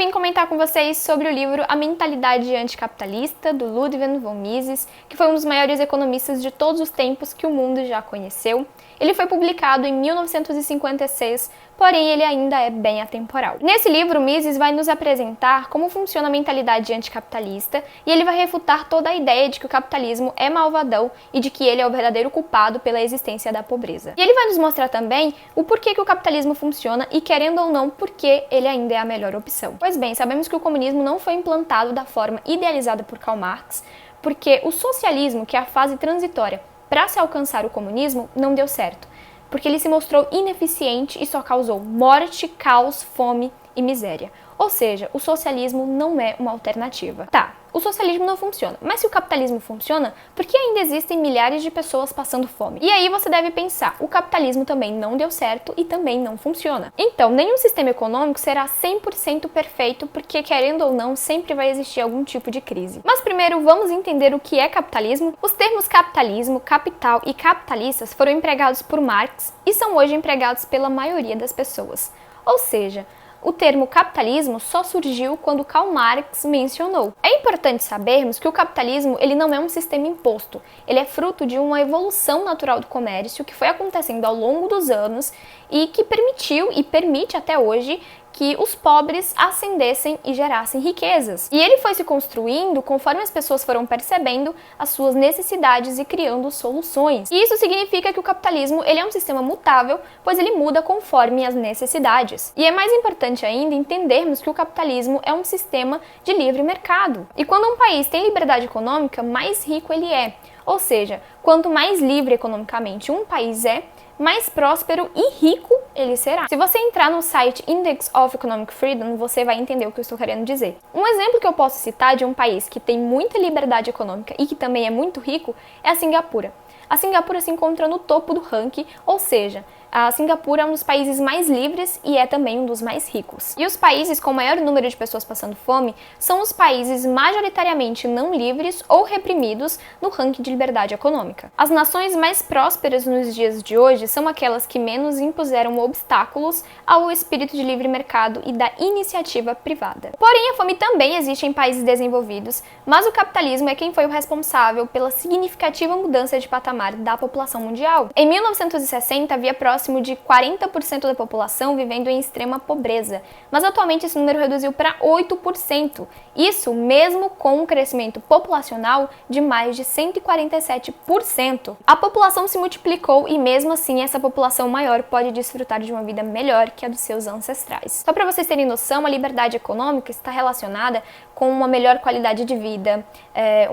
vim comentar com vocês sobre o livro A Mentalidade Anticapitalista, do Ludwig von Mises, que foi um dos maiores economistas de todos os tempos que o mundo já conheceu. Ele foi publicado em 1956, porém ele ainda é bem atemporal. Nesse livro, Mises vai nos apresentar como funciona a mentalidade anticapitalista e ele vai refutar toda a ideia de que o capitalismo é malvadão e de que ele é o verdadeiro culpado pela existência da pobreza. E ele vai nos mostrar também o porquê que o capitalismo funciona e, querendo ou não, porquê ele ainda é a melhor opção. Pois bem, sabemos que o comunismo não foi implantado da forma idealizada por Karl Marx, porque o socialismo, que é a fase transitória para se alcançar o comunismo, não deu certo, porque ele se mostrou ineficiente e só causou morte, caos, fome e miséria. Ou seja, o socialismo não é uma alternativa. Tá, o socialismo não funciona, mas se o capitalismo funciona, por que ainda existem milhares de pessoas passando fome? E aí você deve pensar, o capitalismo também não deu certo e também não funciona. Então, nenhum sistema econômico será 100% perfeito, porque querendo ou não, sempre vai existir algum tipo de crise. Mas primeiro, vamos entender o que é capitalismo? Os termos capitalismo, capital e capitalistas foram empregados por Marx e são hoje empregados pela maioria das pessoas. Ou seja, o termo capitalismo só surgiu quando Karl Marx mencionou. É importante sabermos que o capitalismo ele não é um sistema imposto, ele é fruto de uma evolução natural do comércio que foi acontecendo ao longo dos anos e que permitiu e permite até hoje que os pobres ascendessem e gerassem riquezas. E ele foi se construindo conforme as pessoas foram percebendo as suas necessidades e criando soluções. E isso significa que o capitalismo ele é um sistema mutável, pois ele muda conforme as necessidades. E é mais importante ainda entendermos que o capitalismo é um sistema de livre mercado. E quando um país tem liberdade econômica, mais rico ele é. Ou seja, quanto mais livre economicamente um país é, mais próspero e rico ele será. Se você entrar no site Index of Economic Freedom, você vai entender o que eu estou querendo dizer. Um exemplo que eu posso citar de um país que tem muita liberdade econômica e que também é muito rico é a Singapura. A Singapura se encontra no topo do ranking, ou seja, a Singapura é um dos países mais livres e é também um dos mais ricos. E os países com maior número de pessoas passando fome são os países majoritariamente não livres ou reprimidos no ranking de liberdade econômica. As nações mais prósperas nos dias de hoje são aquelas que menos impuseram obstáculos ao espírito de livre mercado e da iniciativa privada. Porém, a fome também existe em países desenvolvidos, mas o capitalismo é quem foi o responsável pela significativa mudança de patamar da população mundial. Em 1960, havia próximo de 40% da população vivendo em extrema pobreza, mas atualmente esse número reduziu para 8%. Isso mesmo com um crescimento populacional de mais de 147%. A população se multiplicou e mesmo assim essa população maior pode desfrutar de uma vida melhor que a dos seus ancestrais. Só para vocês terem noção, a liberdade econômica está relacionada com uma melhor qualidade de vida,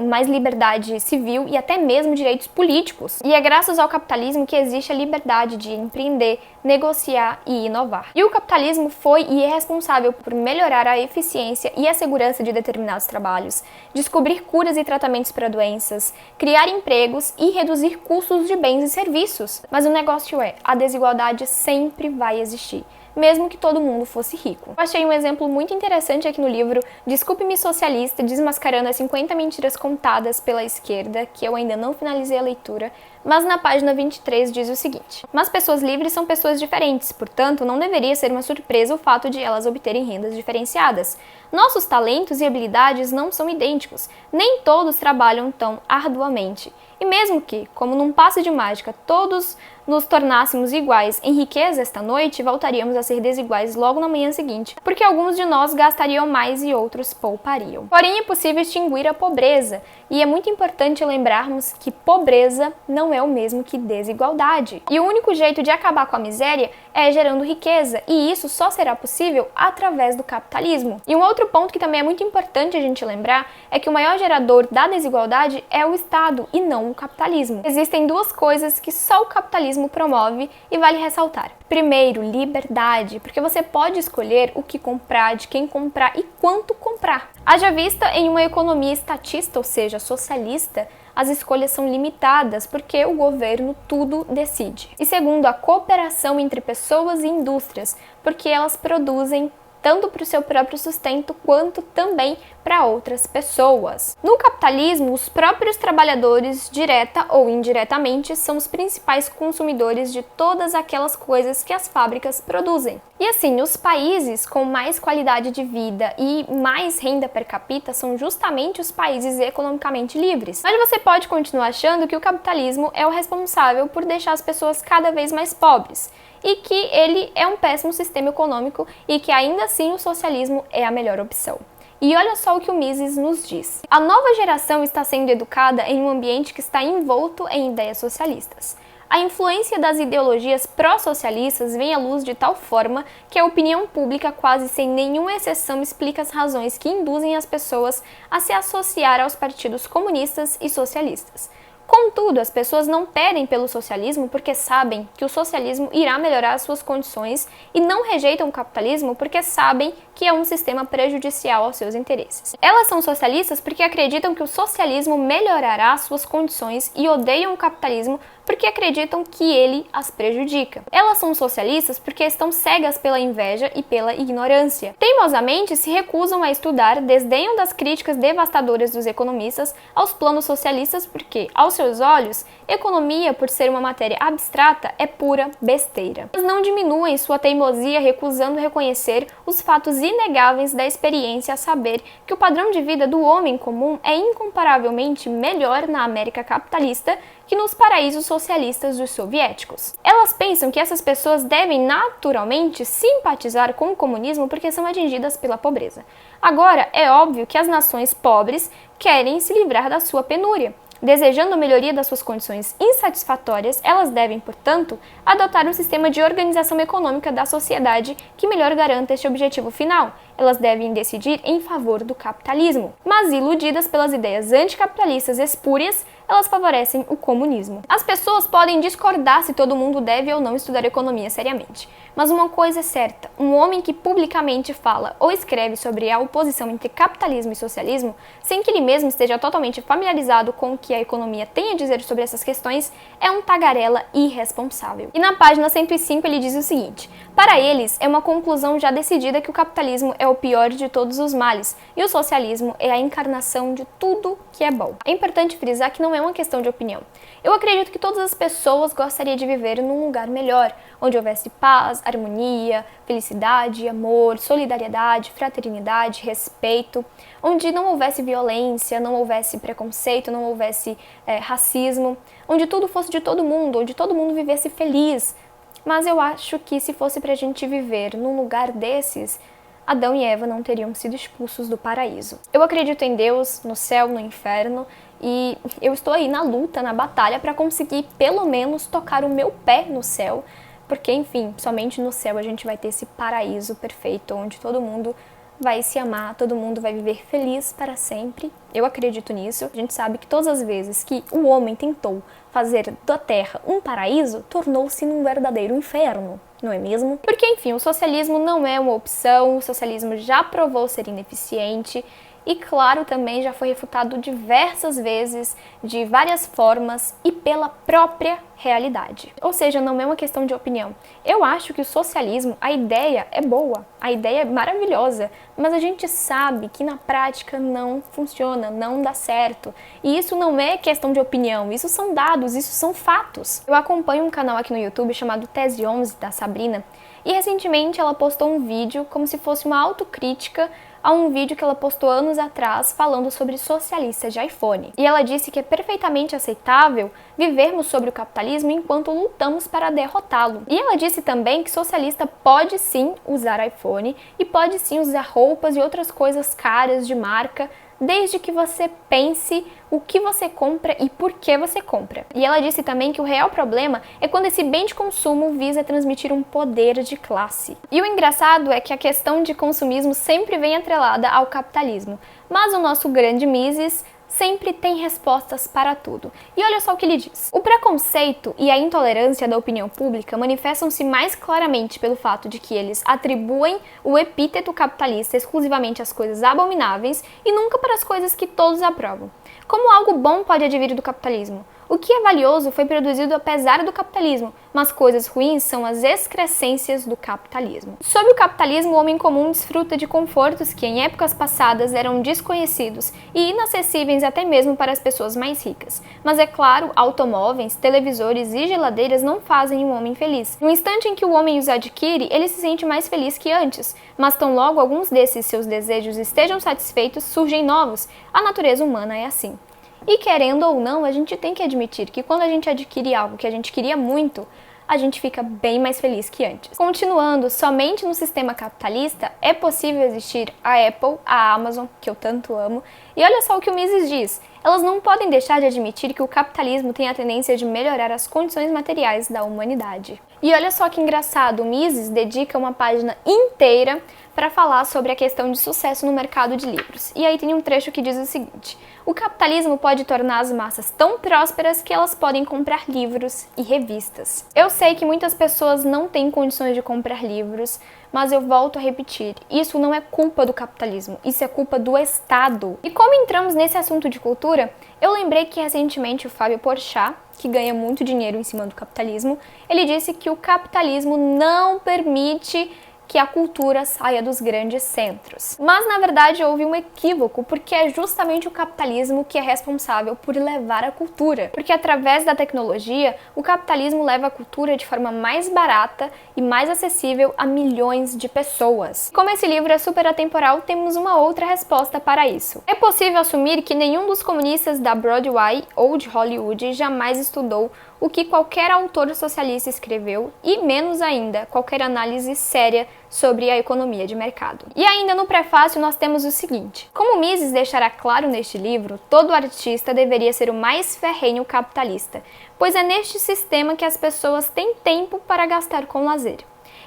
mais liberdade civil e até mesmo direitos políticos. E é graças ao capitalismo que existe a liberdade de empreender, negociar e inovar. E o capitalismo foi e é responsável por melhorar a eficiência e a segurança de determinados trabalhos, descobrir curas e tratamentos para doenças, criar empregos e reduzir custos de bens e serviços. Mas o negócio é, a desigualdade sempre vai existir, mesmo que todo mundo fosse rico. Eu achei um exemplo muito interessante aqui no livro Desculpe-me Socialista, desmascarando as 50 mentiras contadas pela esquerda, que eu ainda não finalizei a leitura, mas na página 23 diz o seguinte: mas pessoas livres são pessoas diferentes, portanto não deveria ser uma surpresa o fato de elas obterem rendas diferenciadas. Nossos talentos e habilidades não são idênticos, nem todos trabalham tão arduamente. E mesmo que, como num passe de mágica, todos nos tornássemos iguais em riqueza esta noite, voltaríamos a ser desiguais logo na manhã seguinte, porque alguns de nós gastariam mais e outros poupariam. Porém, é possível extinguir a pobreza, e é muito importante lembrarmos que pobreza não é o mesmo que desigualdade. E o único jeito de acabar com a miséria é gerando riqueza, e isso só será possível através do capitalismo. E um outro ponto que também é muito importante a gente lembrar é que o maior gerador da desigualdade é o Estado e não o capitalismo. Existem duas coisas que só o capitalismo promove e vale ressaltar. Primeiro, liberdade, porque você pode escolher o que comprar, de quem comprar e quanto comprar. Haja vista em uma economia estatista, ou seja, socialista, as escolhas são limitadas porque o governo tudo decide. E segundo, a cooperação entre pessoas e indústrias, porque elas produzem tanto para o seu próprio sustento quanto também para outras pessoas. No capitalismo, os próprios trabalhadores, direta ou indiretamente, são os principais consumidores de todas aquelas coisas que as fábricas produzem. E assim, os países com mais qualidade de vida e mais renda per capita são justamente os países economicamente livres. Mas você pode continuar achando que o capitalismo é o responsável por deixar as pessoas cada vez mais pobres, e que ele é um péssimo sistema econômico e que ainda assim o socialismo é a melhor opção. E olha só o que o Mises nos diz. A nova geração está sendo educada em um ambiente que está envolto em ideias socialistas. A influência das ideologias pró-socialistas vem à luz de tal forma que a opinião pública, quase sem nenhuma exceção, explica as razões que induzem as pessoas a se associar aos partidos comunistas e socialistas. Contudo, as pessoas não pedem pelo socialismo porque sabem que o socialismo irá melhorar suas condições e não rejeitam o capitalismo porque sabem que é um sistema prejudicial aos seus interesses. Elas são socialistas porque acreditam que o socialismo melhorará suas condições e odeiam o capitalismo porque acreditam que ele as prejudica. Elas são socialistas porque estão cegas pela inveja e pela ignorância. Teimosamente se recusam a estudar, desdenham das críticas devastadoras dos economistas aos planos socialistas porque, aos seus olhos, economia, por ser uma matéria abstrata, é pura besteira. Elas não diminuem sua teimosia recusando reconhecer os fatos inegáveis da experiência, a saber que o padrão de vida do homem comum é incomparavelmente melhor na América capitalista que nos paraísos socialistas dos soviéticos. Elas pensam que essas pessoas devem naturalmente simpatizar com o comunismo porque são atingidas pela pobreza. Agora, é óbvio que as nações pobres querem se livrar da sua penúria. Desejando a melhoria das suas condições insatisfatórias, elas devem, portanto, adotar um sistema de organização econômica da sociedade que melhor garanta este objetivo final. Elas devem decidir em favor do capitalismo. Mas, iludidas pelas ideias anticapitalistas espúrias, elas favorecem o comunismo. As pessoas podem discordar se todo mundo deve ou não estudar economia seriamente. Mas uma coisa é certa, um homem que publicamente fala ou escreve sobre a oposição entre capitalismo e socialismo, sem que ele mesmo esteja totalmente familiarizado com o que a economia tem a dizer sobre essas questões, é um tagarela irresponsável. E na página 105 ele diz o seguinte: para eles, é uma conclusão já decidida que o capitalismo é o pior de todos os males e o socialismo é a encarnação de tudo que é bom. É importante frisar que não é uma questão de opinião. Eu acredito que todas as pessoas gostariam de viver num lugar melhor, onde houvesse paz, harmonia, felicidade, amor, solidariedade, fraternidade, respeito, onde não houvesse violência, não houvesse preconceito, não houvesse racismo, onde tudo fosse de todo mundo, onde todo mundo vivesse feliz. Mas eu acho que se fosse pra gente viver num lugar desses, Adão e Eva não teriam sido expulsos do paraíso. Eu acredito em Deus, no céu, no inferno, e eu estou aí na luta, na batalha, para conseguir pelo menos tocar o meu pé no céu, porque, enfim, somente no céu a gente vai ter esse paraíso perfeito, onde todo mundo vai se amar, todo mundo vai viver feliz para sempre. Eu acredito nisso. A gente sabe que todas as vezes que o homem tentou fazer da Terra um paraíso, tornou-se num verdadeiro inferno, não é mesmo? Porque, enfim, o socialismo não é uma opção, o socialismo já provou ser ineficiente e, claro, também já foi refutado diversas vezes, de várias formas e pela própria realidade. Ou seja, não é uma questão de opinião. Eu acho que o socialismo, a ideia é boa, a ideia é maravilhosa, mas a gente sabe que na prática não funciona, não dá certo. E isso não é questão de opinião, isso são dados, isso são fatos. Eu acompanho um canal aqui no YouTube chamado Tese 11, da Sabrina, e recentemente ela postou um vídeo como se fosse uma autocrítica a um vídeo que ela postou anos atrás falando sobre socialistas de iPhone. E ela disse que é perfeitamente aceitável vivermos sobre o capitalismo enquanto lutamos para derrotá-lo. E ela disse também que socialista pode sim usar iPhone e pode sim usar roupas e outras coisas caras de marca, desde que você pense o que você compra e por que você compra. E ela disse também que o real problema é quando esse bem de consumo visa transmitir um poder de classe. E o engraçado é que a questão de consumismo sempre vem atrelada ao capitalismo. Mas o nosso grande Mises sempre tem respostas para tudo. E olha só o que ele diz. O preconceito e a intolerância da opinião pública manifestam-se mais claramente pelo fato de que eles atribuem o epíteto capitalista exclusivamente às coisas abomináveis e nunca para as coisas que todos aprovam. Como algo bom pode advir do capitalismo? O que é valioso foi produzido apesar do capitalismo, mas coisas ruins são as excrescências do capitalismo. Sob o capitalismo, o homem comum desfruta de confortos que em épocas passadas eram desconhecidos e inacessíveis até mesmo para as pessoas mais ricas. Mas é claro, automóveis, televisores e geladeiras não fazem um homem feliz. No instante em que o homem os adquire, ele se sente mais feliz que antes, mas tão logo alguns desses seus desejos estejam satisfeitos, surgem novos. A natureza humana é assim. E querendo ou não, a gente tem que admitir que quando a gente adquire algo que a gente queria muito, a gente fica bem mais feliz que antes. Continuando, somente no sistema capitalista é possível existir a Apple, a Amazon, que eu tanto amo, e olha só o que o Mises diz. Elas não podem deixar de admitir que o capitalismo tem a tendência de melhorar as condições materiais da humanidade. E olha só que engraçado, o Mises dedica uma página inteira para falar sobre a questão de sucesso no mercado de livros. E aí tem um trecho que diz o seguinte: o capitalismo pode tornar as massas tão prósperas que elas podem comprar livros e revistas. Eu sei que muitas pessoas não têm condições de comprar livros, mas eu volto a repetir, isso não é culpa do capitalismo, isso é culpa do Estado. E como entramos nesse assunto de cultura, eu lembrei que recentemente o Fábio Porchat, que ganha muito dinheiro em cima do capitalismo, ele disse que o capitalismo não permite que a cultura saia dos grandes centros. Mas, na verdade, houve um equívoco, porque é justamente o capitalismo que é responsável por levar a cultura. Porque através da tecnologia, o capitalismo leva a cultura de forma mais barata e mais acessível a milhões de pessoas. Como esse livro é super atemporal, temos uma outra resposta para isso. É possível assumir que nenhum dos comunistas da Broadway ou de Hollywood jamais estudou o que qualquer autor socialista escreveu e, menos ainda, qualquer análise séria sobre a economia de mercado. E ainda no prefácio nós temos o seguinte: como Mises deixará claro neste livro, todo artista deveria ser o mais ferrenho capitalista, pois é neste sistema que as pessoas têm tempo para gastar com lazer.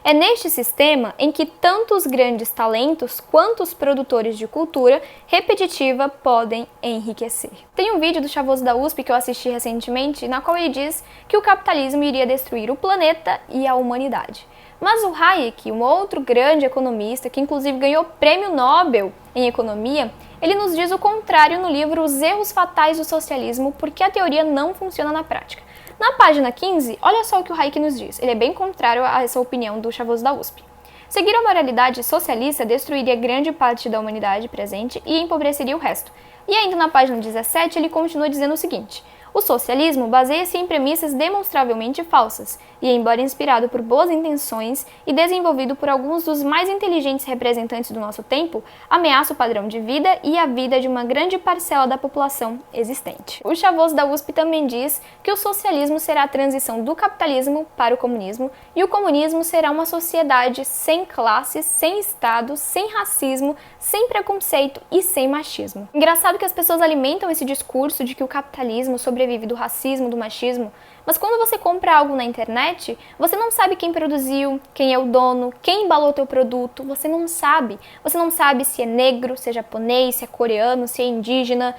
É neste sistema em que tanto os grandes talentos quanto os produtores de cultura repetitiva podem enriquecer. Tem um vídeo do Chavoso da USP que eu assisti recentemente, na qual ele diz que o capitalismo iria destruir o planeta e a humanidade. Mas o Hayek, um outro grande economista, que inclusive ganhou prêmio Nobel em economia, ele nos diz o contrário no livro Os Erros Fatais do Socialismo, porque a teoria não funciona na prática. Na página 15, olha só o que o Hayek nos diz. Ele é bem contrário a essa opinião do Chavoso da USP. Seguir a moralidade socialista destruiria grande parte da humanidade presente e empobreceria o resto. E ainda na página 17, ele continua dizendo o seguinte: o socialismo baseia-se em premissas demonstravelmente falsas e, embora inspirado por boas intenções e desenvolvido por alguns dos mais inteligentes representantes do nosso tempo, ameaça o padrão de vida e a vida de uma grande parcela da população existente. O Chavoso da USP também diz que o socialismo será a transição do capitalismo para o comunismo e o comunismo será uma sociedade sem classes, sem Estado, sem racismo, sem preconceito e sem machismo. Engraçado que as pessoas alimentam esse discurso de que o capitalismo sobrevive do racismo, do machismo, mas quando você compra algo na internet, você não sabe quem produziu, quem é o dono, quem embalou teu produto, você não sabe. Você não sabe se é negro, se é japonês, se é coreano, se é indígena,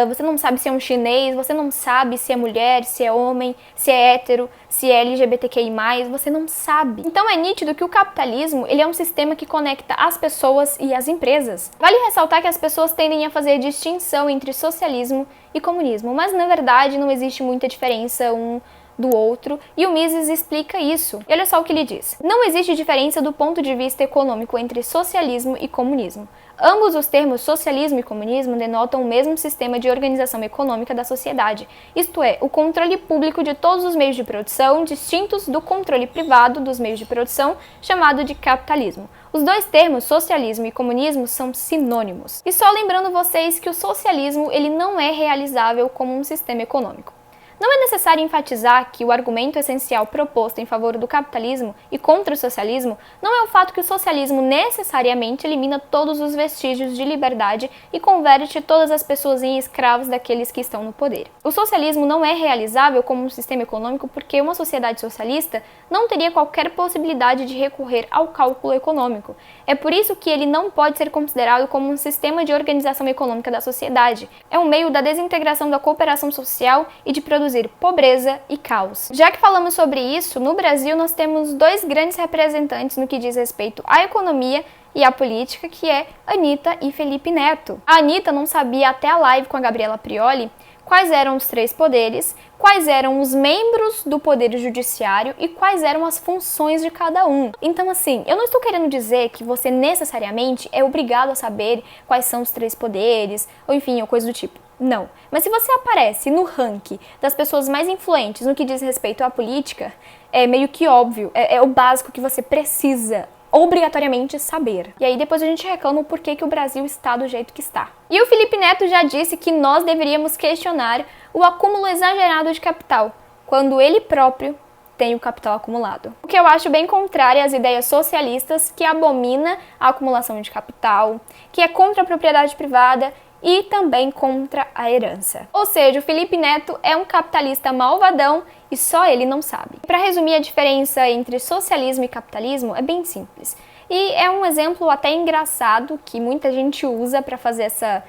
você não sabe se é um chinês, você não sabe se é mulher, se é homem, se é hétero, se é LGBTQI+, você não sabe. Então é nítido que o capitalismo, ele é um sistema que conecta as pessoas e as empresas. Vale ressaltar que as pessoas tendem a fazer distinção entre socialismo e comunismo, mas na verdade não existe muita diferença um do outro, e o Mises explica isso. E olha só o que ele diz: não existe diferença do ponto de vista econômico entre socialismo e comunismo. Ambos os termos socialismo e comunismo denotam o mesmo sistema de organização econômica da sociedade, isto é, o controle público de todos os meios de produção, distintos do controle privado dos meios de produção, chamado de capitalismo. Os dois termos, socialismo e comunismo, são sinônimos. E só lembrando vocês que o socialismo ele não é realizável como um sistema econômico. Não é necessário enfatizar que o argumento essencial proposto em favor do capitalismo e contra o socialismo não é o fato que o socialismo necessariamente elimina todos os vestígios de liberdade e converte todas as pessoas em escravos daqueles que estão no poder. O socialismo não é realizável como um sistema econômico porque uma sociedade socialista não teria qualquer possibilidade de recorrer ao cálculo econômico. É por isso que ele não pode ser considerado como um sistema de organização econômica da sociedade. É um meio da desintegração da cooperação social e de produzir pobreza e caos. Já que falamos sobre isso, no Brasil nós temos dois grandes representantes no que diz respeito à economia e à política, que é Anitta e Felipe Neto. A Anitta não sabia até a live com a Gabriela Prioli quais eram os três poderes, quais eram os membros do poder judiciário e quais eram as funções de cada um. Então, assim, eu não estou querendo dizer que você necessariamente é obrigado a saber quais são os três poderes, ou enfim, ou coisa do tipo. Não. Mas se você aparece no ranking das pessoas mais influentes no que diz respeito à política, é meio que óbvio, é o básico que você precisa obrigatoriamente saber. E aí depois a gente reclama o porquê que o Brasil está do jeito que está. E o Felipe Neto já disse que nós deveríamos questionar o acúmulo exagerado de capital, quando ele próprio tem o capital acumulado. O que eu acho bem contrário às ideias socialistas, que abomina a acumulação de capital, que é contra a propriedade privada e também contra a herança. Ou seja, o Felipe Neto é um capitalista malvadão e só ele não sabe. Para resumir, a diferença entre socialismo e capitalismo é bem simples. E é um exemplo até engraçado que muita gente usa para fazer essa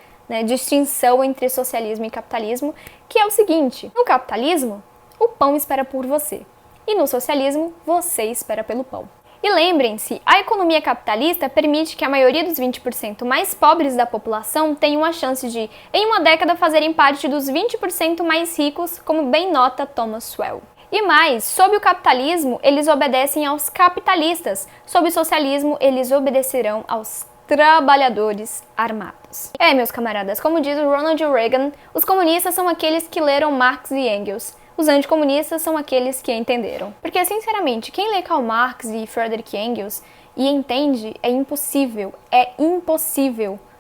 distinção entre socialismo e capitalismo, que é o seguinte: no capitalismo, o pão espera por você, e no socialismo, você espera pelo pão. E lembrem-se, a economia capitalista permite que a maioria dos 20% mais pobres da população tenham a chance de, em uma década, fazerem parte dos 20% mais ricos, como bem nota Thomas Sowell. E mais, sob o capitalismo, eles obedecem aos capitalistas. Sob o socialismo, eles obedecerão aos trabalhadores armados. Meus camaradas, como diz o Ronald Reagan, os comunistas são aqueles que leram Marx e Engels. Os anticomunistas são aqueles que entenderam. Porque, sinceramente, quem lê Karl Marx e Friedrich Engels e entende, é impossível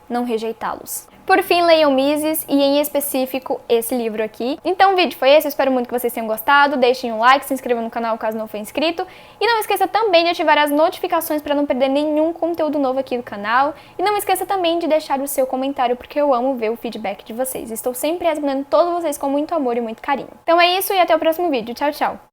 não rejeitá-los. Por fim, leiam Mises e, em específico, esse livro aqui. Então o vídeo foi esse, eu espero muito que vocês tenham gostado. Deixem um like, se inscrevam no canal caso não for inscrito. E não esqueça também de ativar as notificações para não perder nenhum conteúdo novo aqui do canal. E não esqueça também de deixar o seu comentário, porque eu amo ver o feedback de vocês. Estou sempre respondendo todos vocês com muito amor e muito carinho. Então é isso e até o próximo vídeo. Tchau, tchau!